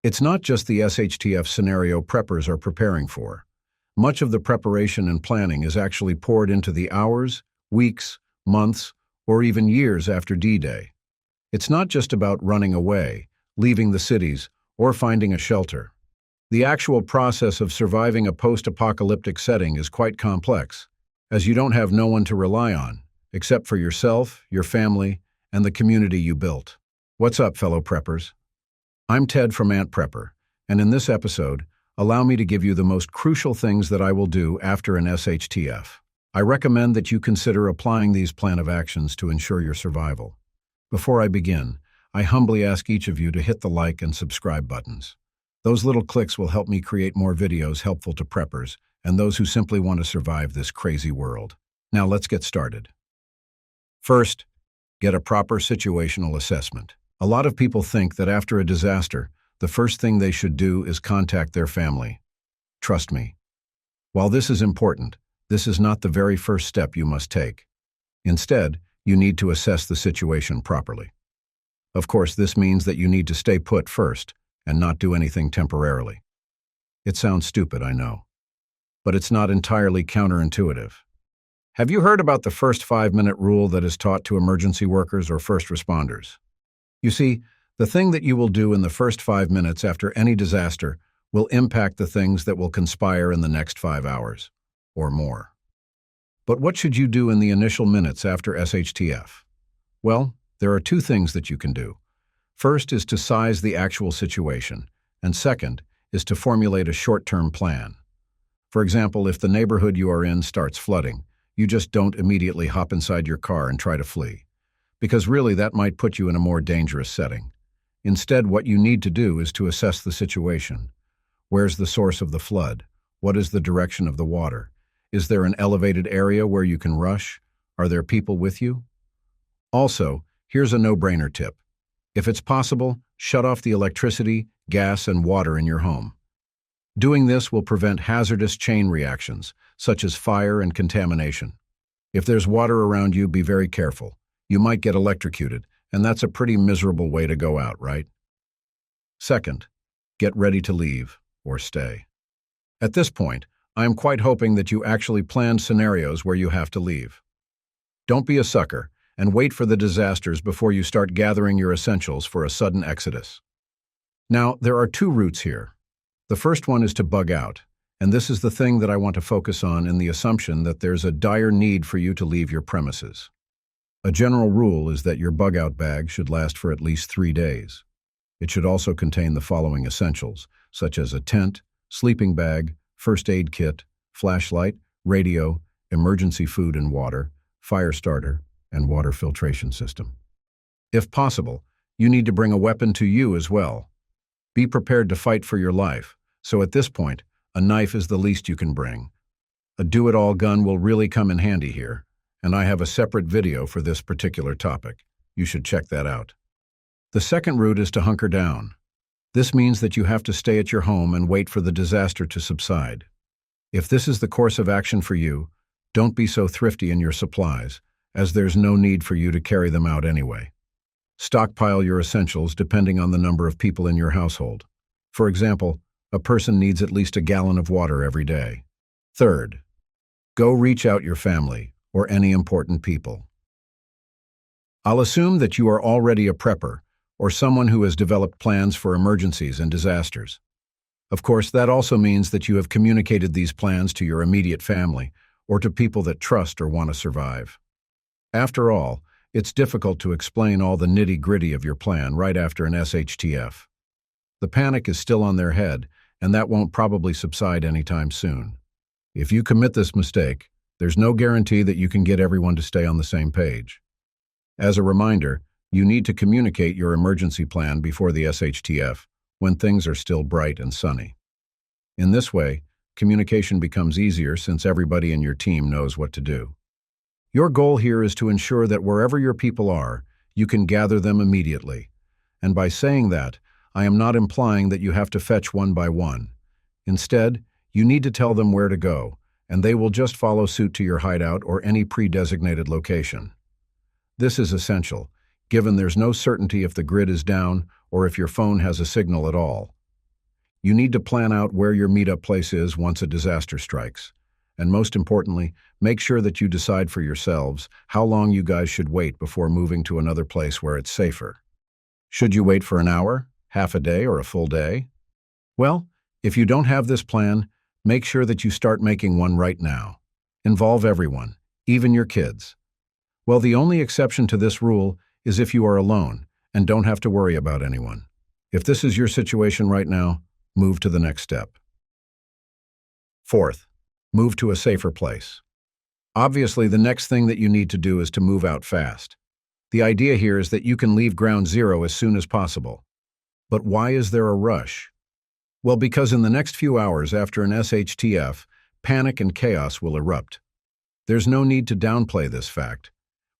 It's not just the SHTF scenario preppers are preparing for. Much of the preparation and planning is actually poured into the hours, weeks, months, or even years after D-Day. It's not just about running away, leaving the cities, or finding a shelter. The actual process of surviving a post-apocalyptic setting is quite complex, as you don't have no one to rely on, except for yourself, your family, and the community you built. What's up, fellow preppers? I'm Ted from Ant Prepper, and in this episode, allow me to give you the most crucial things that I will do after an SHTF. I recommend that you consider applying these plan of actions to ensure your survival. Before I begin, I humbly ask each of you to hit the like and subscribe buttons. Those little clicks will help me create more videos helpful to preppers and those who simply want to survive this crazy world. Now let's get started. First, get a proper situational assessment. A lot of people think that after a disaster, the first thing they should do is contact their family. Trust me. While this is important, this is not the very first step you must take. Instead, you need to assess the situation properly. Of course, this means that you need to stay put first and not do anything temporarily. It sounds stupid, I know, but it's not entirely counterintuitive. Have you heard about the first 5-minute rule that is taught to emergency workers or first responders? You see, the thing that you will do in the first 5 minutes after any disaster will impact the things that will conspire in the next 5 hours, or more. But what should you do in the initial minutes after SHTF? Well, there are 2 things that you can do. First is to size the actual situation, and second is to formulate a short-term plan. For example, if the neighborhood you are in starts flooding, you just don't immediately hop inside your car and try to flee, because really that might put you in a more dangerous setting. Instead, what you need to do is to assess the situation. Where's the source of the flood? What is the direction of the water? Is there an elevated area where you can rush? Are there people with you? Also, here's a no-brainer tip. If it's possible, shut off the electricity, gas, and water in your home. Doing this will prevent hazardous chain reactions, such as fire and contamination. If there's water around you, be very careful. You might get electrocuted, and that's a pretty miserable way to go out, right? Second, get ready to leave or stay. At this point, I am quite hoping that you actually planned scenarios where you have to leave. Don't be a sucker and wait for the disasters before you start gathering your essentials for a sudden exodus. Now, there are 2 routes here. The first one is to bug out, and this is the thing that I want to focus on in the assumption that there's a dire need for you to leave your premises. A general rule is that your bug-out bag should last for at least 3 days. It should also contain the following essentials, such as a tent, sleeping bag, first aid kit, flashlight, radio, emergency food and water, fire starter, and water filtration system. If possible, you need to bring a weapon to you as well. Be prepared to fight for your life, so at this point, a knife is the least you can bring. A do-it-all gun will really come in handy here, and I have a separate video for this particular topic. You should check that out. The second route is to hunker down. This means that you have to stay at your home and wait for the disaster to subside. If this is the course of action for you, don't be so thrifty in your supplies, as there's no need for you to carry them out anyway. Stockpile your essentials depending on the number of people in your household. For example, a person needs at least a gallon of water every day. Third, go reach out your family or any important people. I'll assume that you are already a prepper or someone who has developed plans for emergencies and disasters. Of course, that also means that you have communicated these plans to your immediate family or to people that trust or want to survive. After all, it's difficult to explain all the nitty-gritty of your plan right after an SHTF. The panic is still on their head, and that won't probably subside anytime soon. If you commit this mistake, there's no guarantee that you can get everyone to stay on the same page. As a reminder, you need to communicate your emergency plan before the SHTF when things are still bright and sunny. In this way, communication becomes easier since everybody in your team knows what to do. Your goal here is to ensure that wherever your people are, you can gather them immediately. And by saying that, I am not implying that you have to fetch one by one. Instead, you need to tell them where to go, and they will just follow suit to your hideout or any pre-designated location. This is essential, given there's no certainty if the grid is down or if your phone has a signal at all. You need to plan out where your meetup place is once a disaster strikes. And most importantly, make sure that you decide for yourselves how long you guys should wait before moving to another place where it's safer. Should you wait for an hour, half a day, or a full day? Well, if you don't have this plan, make sure that you start making one right now. Involve everyone, even your kids. Well, the only exception to this rule is if you are alone and don't have to worry about anyone. If this is your situation right now, move to the next step. Fourth, move to a safer place. Obviously, the next thing that you need to do is to move out fast. The idea here is that you can leave ground zero as soon as possible. But why is there a rush? Well, because in the next few hours after an SHTF, panic and chaos will erupt. There's no need to downplay this fact.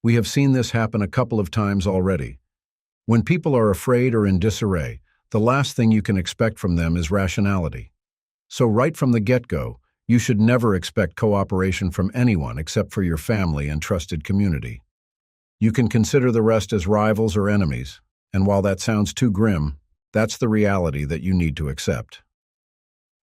We have seen this happen a couple of times already. When people are afraid or in disarray, the last thing you can expect from them is rationality. So right from the get-go, you should never expect cooperation from anyone except for your family and trusted community. You can consider the rest as rivals or enemies, and while that sounds too grim, that's the reality that you need to accept.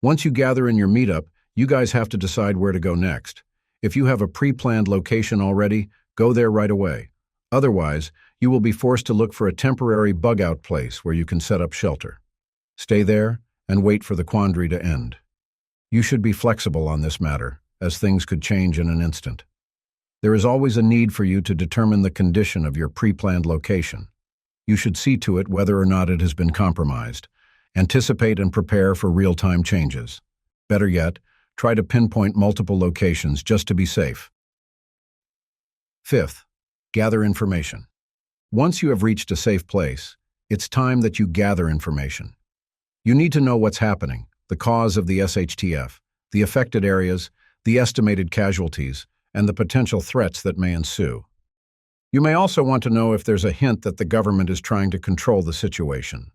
Once you gather in your meetup, you guys have to decide where to go next. If you have a pre-planned location already, go there right away. Otherwise, you will be forced to look for a temporary bug-out place where you can set up shelter. Stay there and wait for the quandary to end. You should be flexible on this matter, as things could change in an instant. There is always a need for you to determine the condition of your pre-planned location. You should see to it whether or not it has been compromised. Anticipate and prepare for real-time changes. Better yet, try to pinpoint multiple locations just to be safe. Fifth, gather information. Once you have reached a safe place, it's time that you gather information. You need to know what's happening, the cause of the SHTF, the affected areas, the estimated casualties, and the potential threats that may ensue. You may also want to know if there's a hint that the government is trying to control the situation.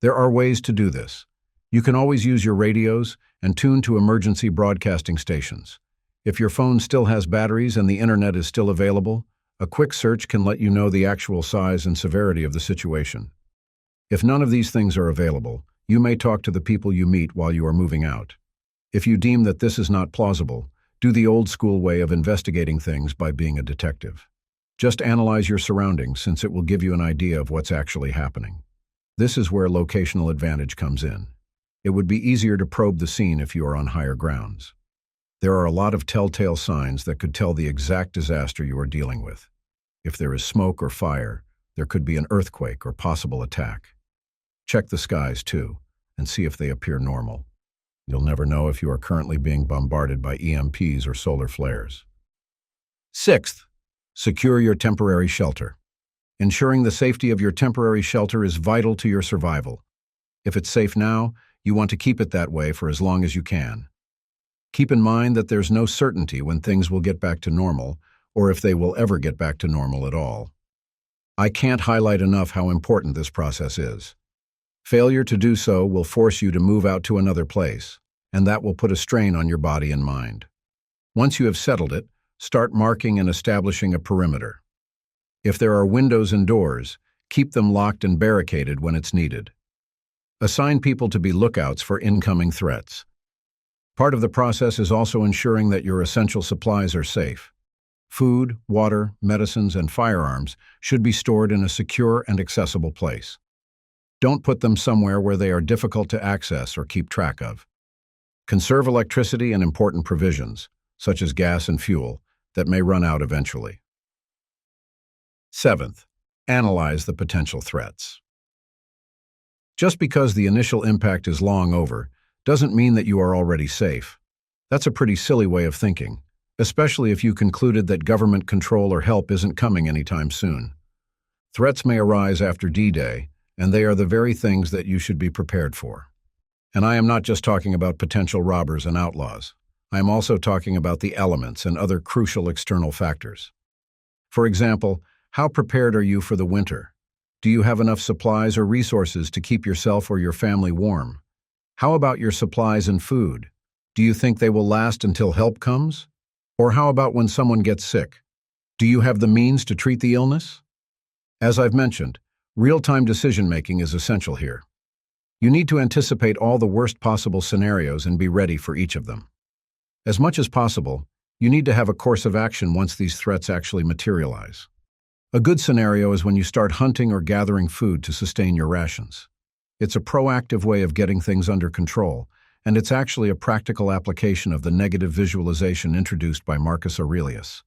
There are ways to do this. You can always use your radios and tune to emergency broadcasting stations. If your phone still has batteries and the internet is still available, a quick search can let you know the actual size and severity of the situation. If none of these things are available, you may talk to the people you meet while you are moving out. If you deem that this is not plausible, do the old-school way of investigating things by being a detective. Just analyze your surroundings, since it will give you an idea of what's actually happening. This is where locational advantage comes in. It would be easier to probe the scene if you are on higher grounds. There are a lot of telltale signs that could tell the exact disaster you are dealing with. If there is smoke or fire, there could be an earthquake or possible attack. Check the skies, too, and see if they appear normal. You'll never know if you are currently being bombarded by EMPs or solar flares. Sixth, secure your temporary shelter. Ensuring the safety of your temporary shelter is vital to your survival. If it's safe now, you want to keep it that way for as long as you can. Keep in mind that there's no certainty when things will get back to normal, or if they will ever get back to normal at all. I can't highlight enough how important this process is. Failure to do so will force you to move out to another place, and that will put a strain on your body and mind. Once you have settled it, start marking and establishing a perimeter. If there are windows and doors, keep them locked and barricaded when it's needed. Assign people to be lookouts for incoming threats. Part of the process is also ensuring that your essential supplies are safe. Food, water, medicines, and firearms should be stored in a secure and accessible place. Don't put them somewhere where they are difficult to access or keep track of. Conserve electricity and important provisions, such as gas and fuel, that may run out eventually. Seventh, analyze the potential threats. Just because the initial impact is long over doesn't mean that you are already safe. That's a pretty silly way of thinking, especially if you concluded that government control or help isn't coming anytime soon. Threats may arise after D-Day, and they are the very things that you should be prepared for. And I am not just talking about potential robbers and outlaws. I am also talking about the elements and other crucial external factors. For example, how prepared are you for the winter? Do you have enough supplies or resources to keep yourself or your family warm? How about your supplies and food? Do you think they will last until help comes? Or how about when someone gets sick? Do you have the means to treat the illness? As I've mentioned, real-time decision-making is essential here. You need to anticipate all the worst possible scenarios and be ready for each of them. As much as possible, you need to have a course of action once these threats actually materialize. A good scenario is when you start hunting or gathering food to sustain your rations. It's a proactive way of getting things under control, and it's actually a practical application of the negative visualization introduced by Marcus Aurelius.